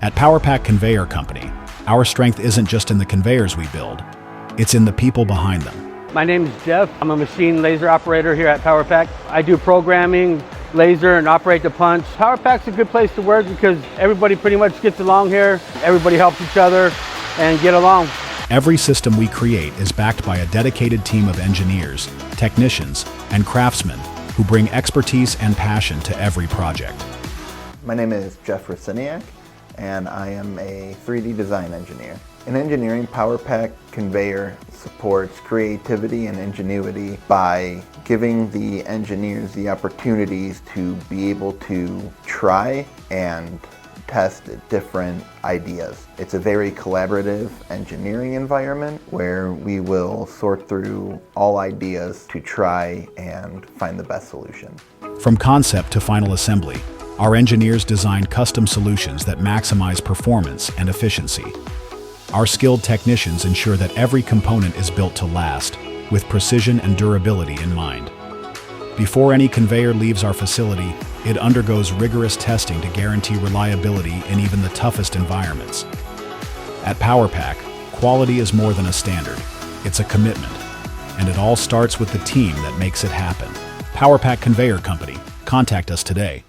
At PowerPack Conveyor Company, our strength isn't just in the conveyors we build, it's in the people behind them. My name is Jeff. I'm a machine laser operator here at PowerPack. I do programming, laser, and operate the punch. PowerPack's a good place to work because everybody pretty much gets along here. Everybody helps each other and get along. Every system we create is backed by a dedicated team of engineers, technicians, and craftsmen who bring expertise and passion to every project. My name is Jeff Raciniak, and I am a 3D design engineer. In engineering, PowerPack Conveyor supports creativity and ingenuity by giving the engineers the opportunities to be able to try and test different ideas. It's a very collaborative engineering environment where we will sort through all ideas to try and find the best solution. From concept to final assembly, our engineers design custom solutions that maximize performance and efficiency. Our skilled technicians ensure that every component is built to last, with precision and durability in mind. Before any conveyor leaves our facility, it undergoes rigorous testing to guarantee reliability in even the toughest environments. At PowerPack, quality is more than a standard, it's a commitment. And it all starts with the team that makes it happen. PowerPack Conveyor Company. Contact us today.